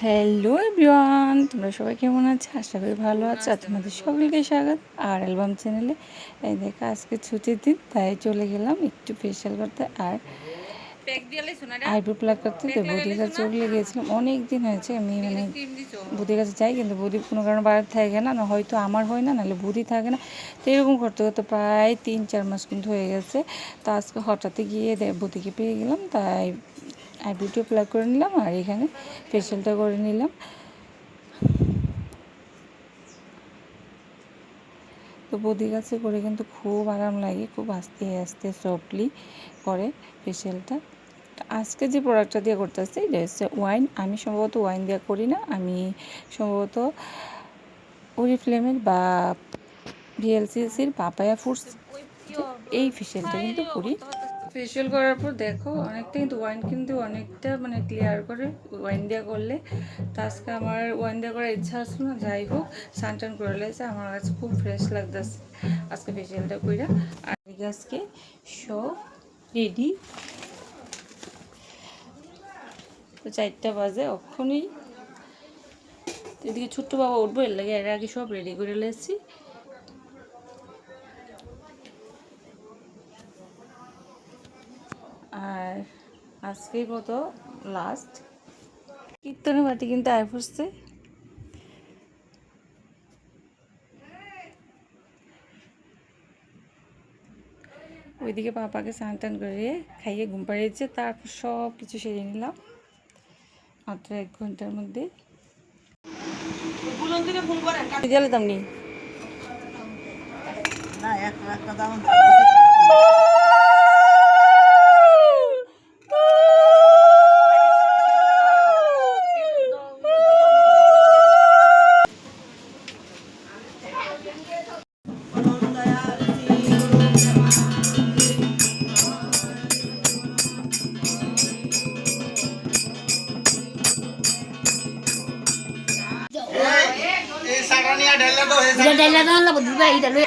Hello everyone, তোমরা সবাই কেমন আছো? আশা করি ভালো আছো। আর তোমাদের সকলকে স্বাগত আর অ্যালবাম চ্যানেলে। এই দেখো আজকে ছুটির দিন, তাই চলে গেলাম একটু ফেশিয়াল করতে আর আইব্রো প্লাক করতে। তো বৌদির কাছে চলে গিয়েছিলাম, অনেক দিন হয়েছে আমি বৌদির কাছে যাই, কিন্তু বৌদি কোনো কারণে বাড়িতে থাকে না, হয়তো আমার হয় না, নাহলে বৌদি থাকে না। তো এরকম করতে করতে প্রায় 3-4 মাস কিন্তু হয়ে গেছে। তো আজকে হঠাৎই গিয়ে বৌদিকে পেয়ে গেলাম, তাই আইব্রোটা প্লাক করে নিলাম আর এখানে ফেশিয়ালটা করে নিলাম। তো বৌদির কাছে করে কিন্তু খুব আরাম লাগে, খুব আস্তে আস্তে সফটলি করে ফেশিয়ালটা। তো আজকে যে প্রোডাক্টটা দিয়ে করতেছি এটা হচ্ছে ওয়াইন। আমি সম্ভবত ওয়াইন দিয়ে করি না, আমি সম্ভবত ওরিফ্লেমের বা ভিএলসিসির পাপায়া ফুডস এই ফেশিয়ালটা কিন্তু করি। ফেশিয়াল করার পর দেখো অনেকটা কিন্তু ওয়াইন কিন্তু অনেকটা ক্লিয়ার করে ওয়াইন দিয়ে করলে। তো আজকে আমার ওয়াইন দিয়ে করার ইচ্ছা আসলো না, যাই হোক সানটান করে লেগেছে, আমার কাছে খুব ফ্রেশ লাগতেছে আজকে ফেশিয়ালটা কইরা। আর আজকে সব রেডি। তো 4টা বাজে অক্ষণই এদিকে ছোট্ট বাবা উঠবো, এর লাগে এর আগে সব রেডি করে লেছি। আর আজকের মতো লাস্ট কীর্তনের বাটি কিন্তু আয় পড়ছে। ওইদিকে পাপাকে স্নান টান করে খাইয়ে ঘুম পাড়িয়েছে, তারপর সব কিছু সেরে নিলাম মাত্র 1 ঘন্টার মধ্যে। তেমনি ডাইলা দাও বুঝবা এইটা লই